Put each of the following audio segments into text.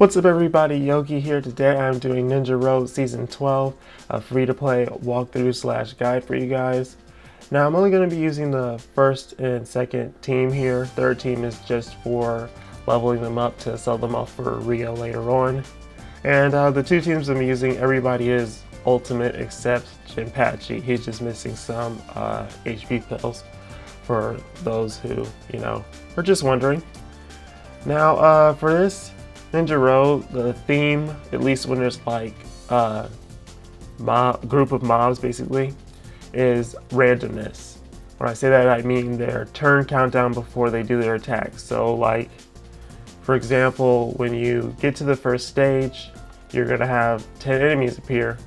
What's up everybody, Yogi here. Today I'm doing Ninja Road Season 12, a free-to-play walkthrough / guide for you guys. Now I'm only going to be using the first and second team here. Third team is just for leveling them up to sell them off for Rio later on. And the two teams I'm using, everybody is ultimate except Jinpachi. He's just missing some HP pills for those who, are just wondering. Now for this Ninja Road, the theme, at least when there's like a group of mobs basically, is randomness. When I say that, I mean their turn countdown before they do their attacks. So like, for example, when you get to the first stage, you're gonna have 10 enemies appear.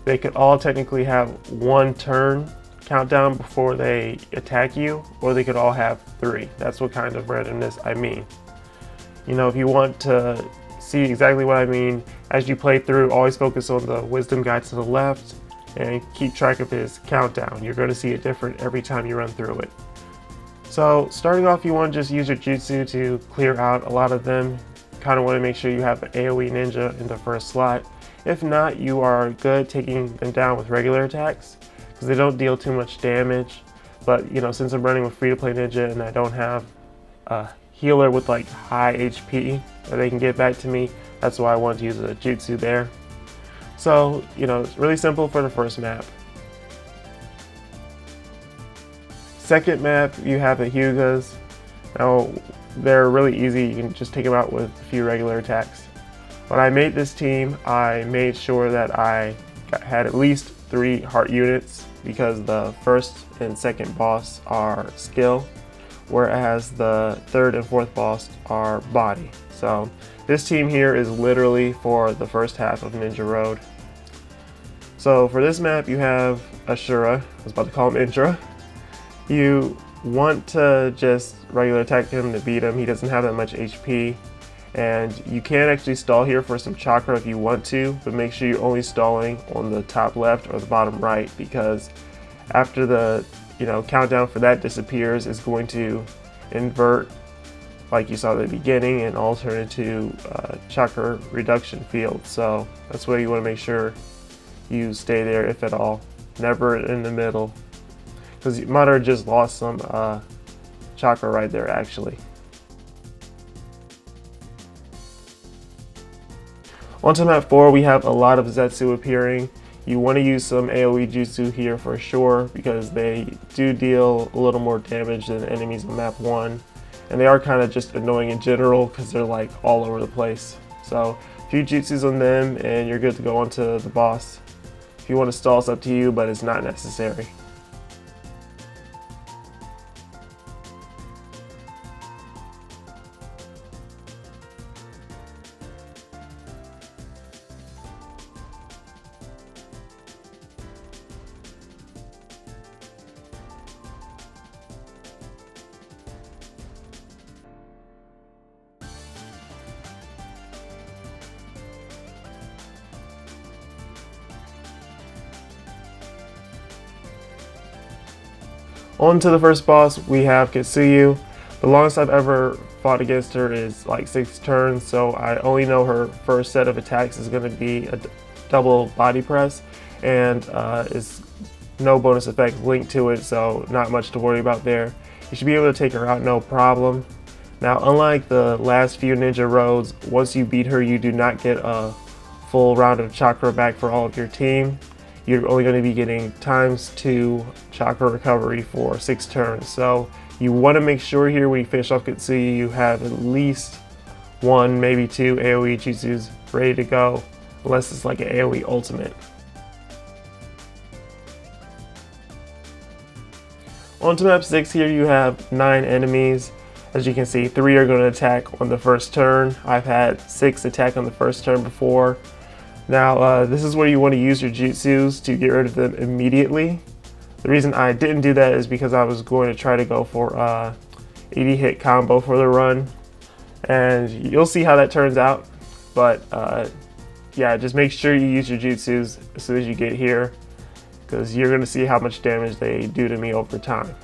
They could all technically have one turn countdown before they attack you, or they could all have 3. That's what kind of randomness I mean. If you want to see exactly what I mean, as you play through, always focus on the wisdom guide to the left and keep track of his countdown. You're going to see it different every time you run through it. So starting off, you want to just use your jutsu to clear out a lot of them. Kind of want to make sure you have an AoE ninja in the first slot. If not, you are good taking them down with regular attacks because they don't deal too much damage. But since I'm running with free-to-play ninja and I don't have healer with like high HP that they can get back to me, that's why I wanted to use a jutsu there. So it's really simple for the first map. Second map, you have the Hyugas. Now they're really easy, you can just take them out with a few regular attacks. When I made this team, I made sure that I had at least 3 heart units because the first and second boss are skill, whereas the third and fourth boss are body. So this team here is literally for the first half of Ninja Road. So for this map you have Ashura, I was about to call him Indra. You want to just regular attack him to beat him. He doesn't have that much HP, and you can actually stall here for some chakra if you want to, but make sure you're only stalling on the top left or the bottom right, because after the countdown for that disappears, is going to invert like you saw at the beginning and all turn into chakra reduction field. So that's why you want to make sure you stay there if at all, never in the middle, because you might have just lost some chakra right there actually. On to map 4, we have a lot of Zetsu appearing. You want to use some AoE jutsu here for sure because they do deal a little more damage than enemies in map 1. And they are kind of just annoying in general because they're like all over the place. So a few jutsus on them and you're good to go on to the boss. If you want to stall, it's up to you, but it's not necessary. On to the first boss, we have Kitsuyu. The longest I've ever fought against her is like 6 turns, so I only know her first set of attacks is going to be a double body press, and is no bonus effect linked to it, so not much to worry about there. You should be able to take her out no problem. Now, unlike the last few Ninja Roads, once you beat her, you do not get a full round of chakra back for all of your team. You're only going to be getting ×2 chakra recovery for 6 turns. So you want to make sure here when you finish off Kitsuyu, you have at least 1, maybe 2 AoE jutsus ready to go, unless it's like an AoE ultimate. On to map 6, here you have 9 enemies. As you can see, 3 are going to attack on the first turn. I've had 6 attack on the first turn before. Now, this is where you want to use your jutsus to get rid of them immediately. The reason I didn't do that is because I was going to try to go for 80 hit combo for the run, and you'll see how that turns out. But yeah, just make sure you use your jutsus as soon as you get here, because you're going to see how much damage they do to me over time.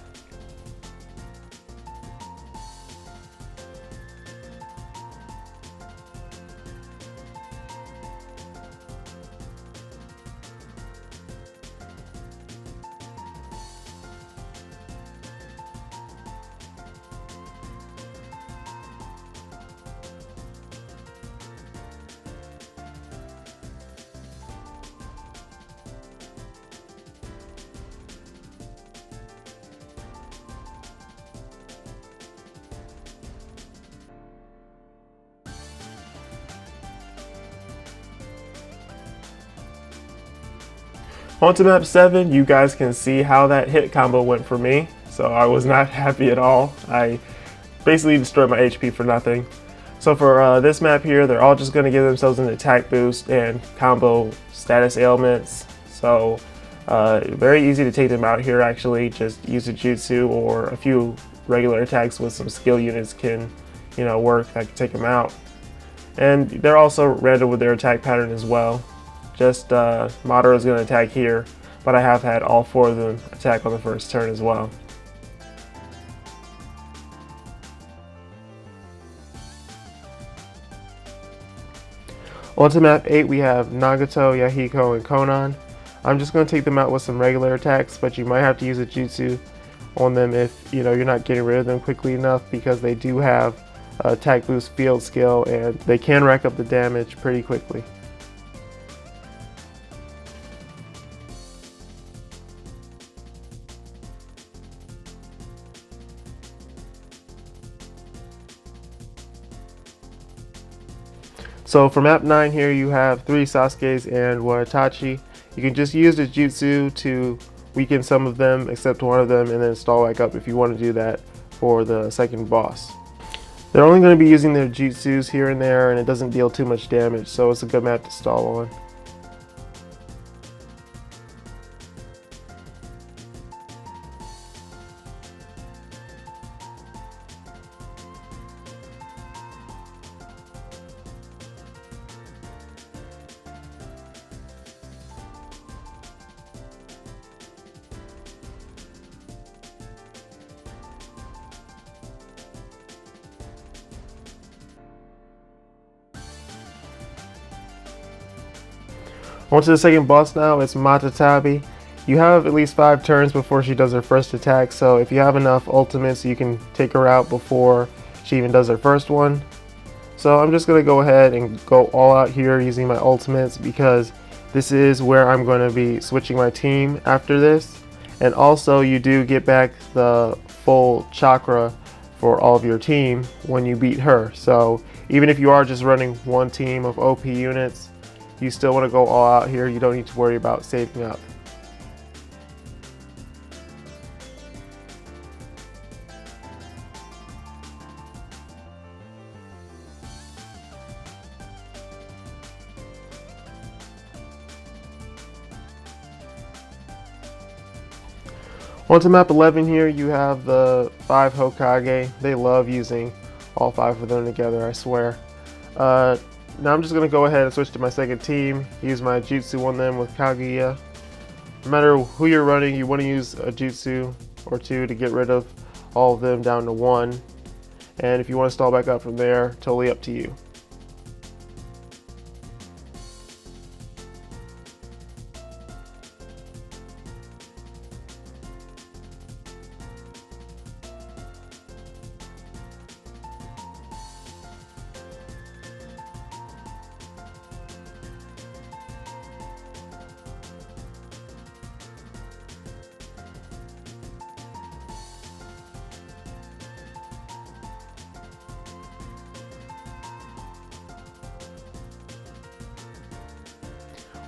On to map 7, you guys can see how that hit combo went for me. So I was not happy at all. I basically destroyed my HP for nothing. So for this map here, they're all just going to give themselves an attack boost and combo status ailments. So very easy to take them out here actually. Just use a jutsu or a few regular attacks with some skill units can, work. I can take them out. And they're also random with their attack pattern as well. Just Madara is going to attack here, but I have had all 4 of them attack on the first turn as well. On to map 8, we have Nagato, Yahiko, and Konan. I'm just going to take them out with some regular attacks, but you might have to use a jutsu on them if you're not getting rid of them quickly enough, because they do have attack boost field skill and they can rack up the damage pretty quickly. So for map 9 here, you have 3 Sasukes and 1 Itachi. You can just use the jutsu to weaken some of them, except one of them, and then stall back up if you want to do that for the second boss. They're only going to be using their jutsus here and there, and it doesn't deal too much damage, so it's a good map to stall on. On to the second boss now, it's Matatabi. You have at least 5 turns before she does her first attack, so if you have enough ultimates, you can take her out before she even does her first one. So I'm just going to go ahead and go all out here using my ultimates, because this is where I'm going to be switching my team after this. And also you do get back the full chakra for all of your team when you beat her. So even if you are just running one team of OP units, you still want to go all out here. You don't need to worry about saving up. On to map 11 here, you have the 5 Hokage. They love using all 5 of them together, I swear. Now I'm just going to go ahead and switch to my second team, use my jutsu on them with Kaguya. No matter who you're running, you want to use a jutsu or 2 to get rid of all of them down to 1. And if you want to stall back up from there, totally up to you.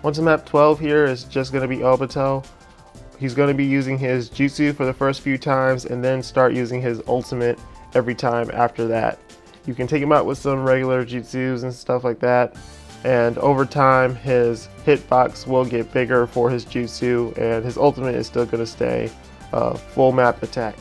Onto map 12 here is just going to be Obito. He's going to be using his jutsu for the first few times and then start using his ultimate every time after that. You can take him out with some regular jutsus and stuff like that, and over time his hitbox will get bigger for his jutsu, and his ultimate is still going to stay full map attack.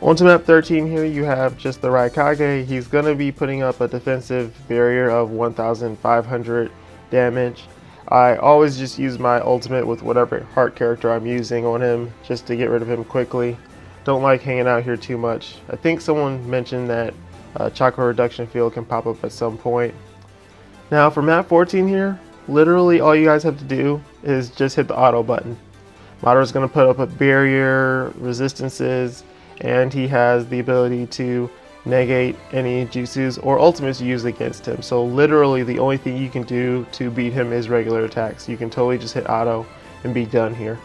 On to map 13 here, you have just the Raikage. He's going to be putting up a defensive barrier of 1,500 damage. I always just use my ultimate with whatever heart character I'm using on him, just to get rid of him quickly. Don't like hanging out here too much. I think someone mentioned that chakra reduction field can pop up at some point. Now for map 14 here, literally all you guys have to do is just hit the auto button. Madara's going to put up a barrier, resistances, and he has the ability to negate any jutsus or ultimates used against him. So literally the only thing you can do to beat him is regular attacks. You can totally just hit auto and be done here.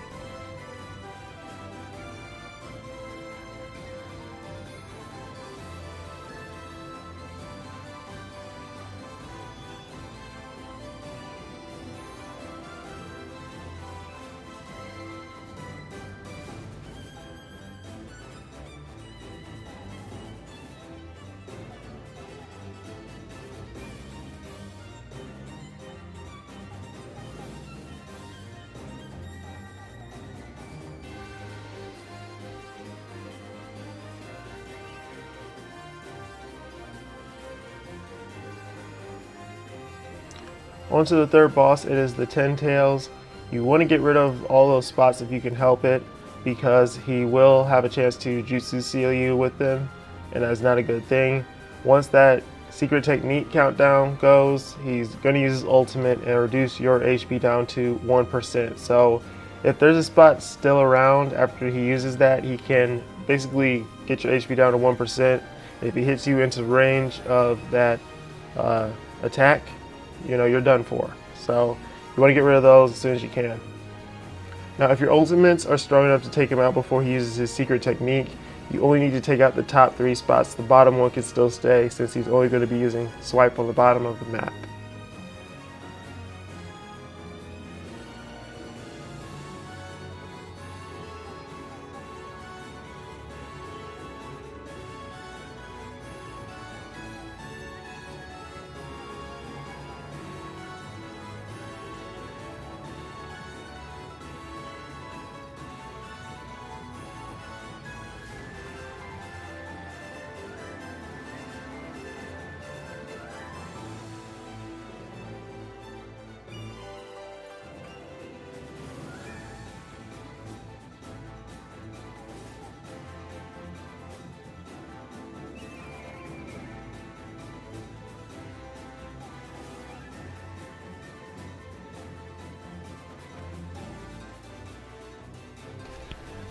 On to the third boss, it is the 10 Tails. You want to get rid of all those spots if you can help it, because he will have a chance to jutsu seal you with them, and that's not a good thing. Once that secret technique countdown goes, he's going to use his ultimate and reduce your HP down to 1%. So if there's a spot still around after he uses that, he can basically get your HP down to 1%. If he hits you into range of that attack, you're done for. So you want to get rid of those as soon as you can. Now, if your ultimates are strong enough to take him out before he uses his secret technique, you only need to take out the top 3 spots. The bottom one can still stay, since he's only going to be using swipe on the bottom of the map.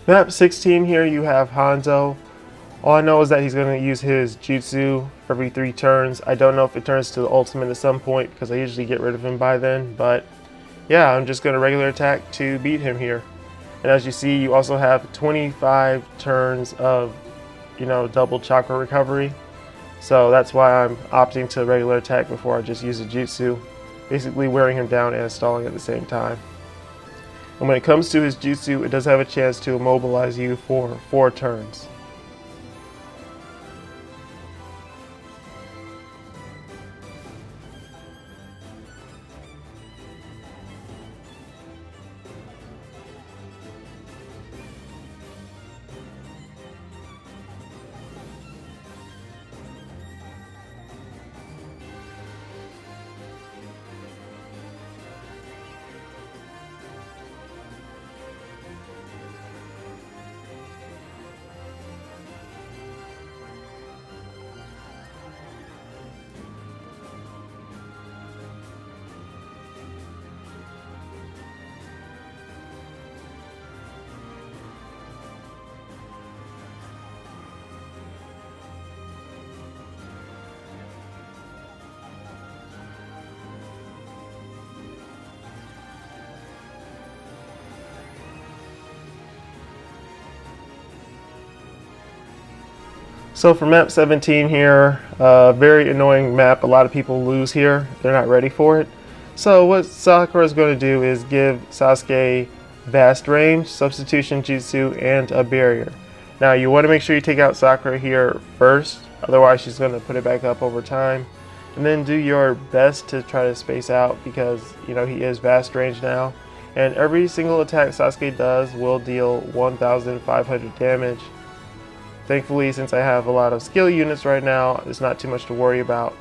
Map 16 here, you have Hanzo. All I know is that he's going to use his jutsu every 3 turns. I don't know if it turns to the ultimate at some point, because I usually get rid of him by then. But yeah, I'm just going to regular attack to beat him here. And as you see, you also have 25 turns of, double chakra recovery. So that's why I'm opting to regular attack before I just use a jutsu, basically wearing him down and stalling at the same time. And when it comes to his jutsu, it does have a chance to immobilize you for 4 turns. So for map 17 here, very annoying map. A lot of people lose here. They're not ready for it. So what Sakura is going to do is give Sasuke vast range, substitution jutsu, and a barrier. Now you want to make sure you take out Sakura here first, otherwise she's going to put it back up over time. And then do your best to try to space out, because he is vast range now. And every single attack Sasuke does will deal 1,500 damage. Thankfully, since I have a lot of skill units right now, there's not too much to worry about.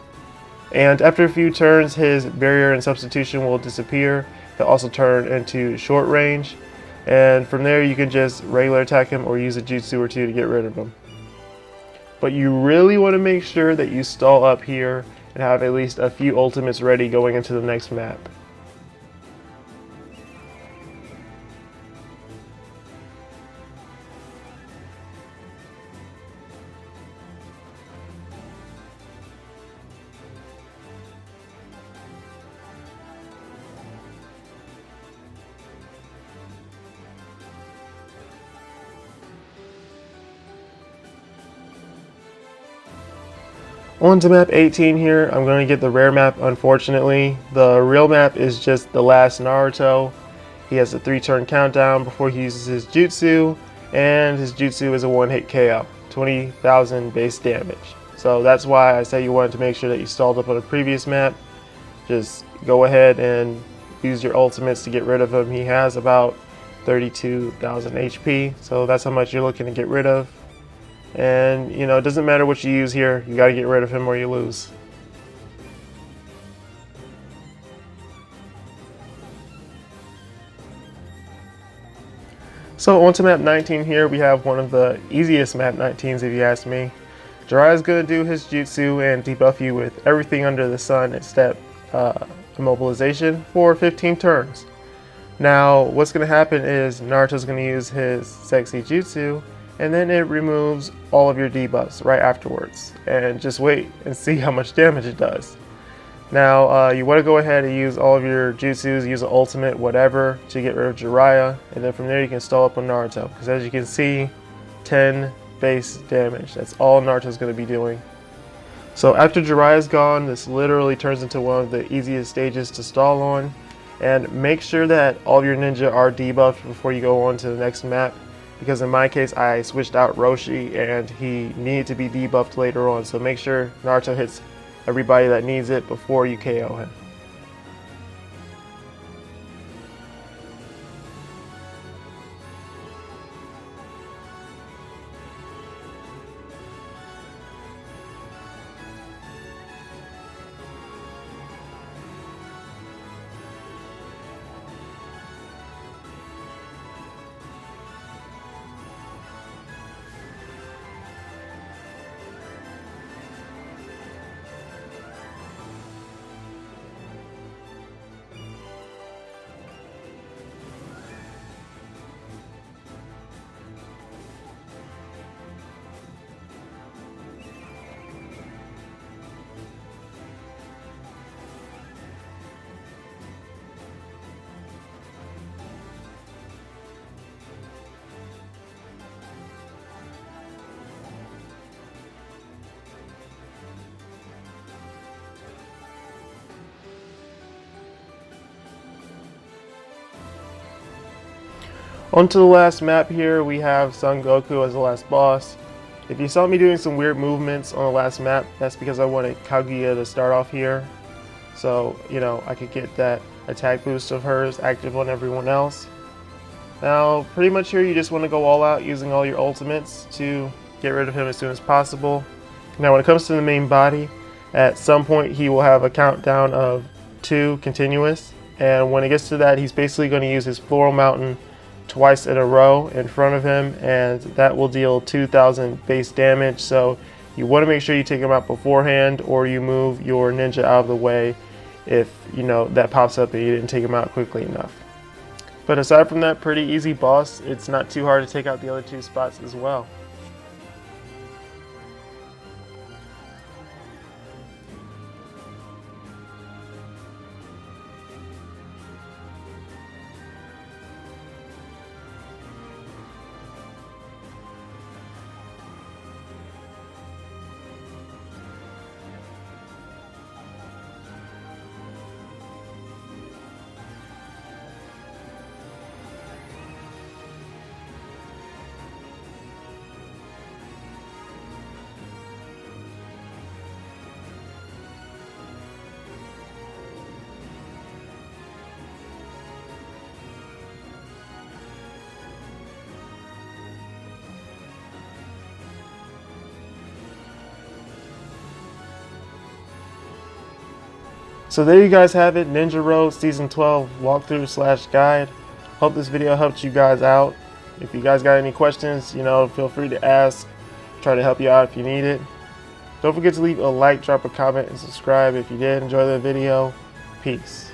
And after a few turns, his barrier and substitution will disappear. He'll also turn into short range. And from there, you can just regular attack him or use a jutsu or 2 to get rid of him. But you really want to make sure that you stall up here and have at least a few ultimates ready going into the next map. On to map 18 here, I'm going to get the rare map unfortunately. The real map is just the last Naruto. He has a 3-turn countdown before he uses his jutsu, and his jutsu is a 1-hit KO, 20,000 base damage. So that's why I said you wanted to make sure that you stalled up on a previous map. Just go ahead and use your ultimates to get rid of him. He has about 32,000 HP, so that's how much you're looking to get rid of. And it doesn't matter what you use here, you got to get rid of him or you lose. So on to map 19 here, we have one of the easiest map 19s if you ask me. Jiraiya is going to do his jutsu and debuff you with everything under the sun except immobilization for 15 turns. Now what's going to happen is Naruto's going to use his sexy jutsu and then it removes all of your debuffs right afterwards. And just wait and see how much damage it does. Now you want to go ahead and use all of your jutsus, use an ultimate, whatever, to get rid of Jiraiya, and then from there you can stall up on Naruto. Because as you can see, 10 base damage. That's all Naruto's going to be doing. So after Jiraiya's gone, this literally turns into one of the easiest stages to stall on. And make sure that all of your ninja are debuffed before you go on to the next map. Because in my case, I switched out Roshi and he needed to be debuffed later on. So make sure Naruto hits everybody that needs it before you KO him. On to the last map here, we have Son Goku as the last boss. If you saw me doing some weird movements on the last map, that's because I wanted Kaguya to start off here. So, you know, I could get that attack boost of hers active on everyone else. Now, pretty much here you just want to go all out using all your ultimates to get rid of him as soon as possible. Now, when it comes to the main body, at some point he will have a countdown of 2 continuous. And when it gets to that, he's basically going to use his Floral Mountain twice in a row in front of him, and that will deal 2,000 base damage. So you want to make sure you take him out beforehand, or you move your ninja out of the way if you know that pops up and you didn't take him out quickly enough. But aside from that, pretty easy boss. It's not too hard to take out the other 2 spots as well. So there you guys have it, Ninja Road Season 12 walkthrough / guide. Hope this video helped you guys out. If you guys got any questions, you know, feel free to ask. Try to help you out if you need it. Don't forget to leave a like, drop a comment, and subscribe if you did enjoy the video. Peace.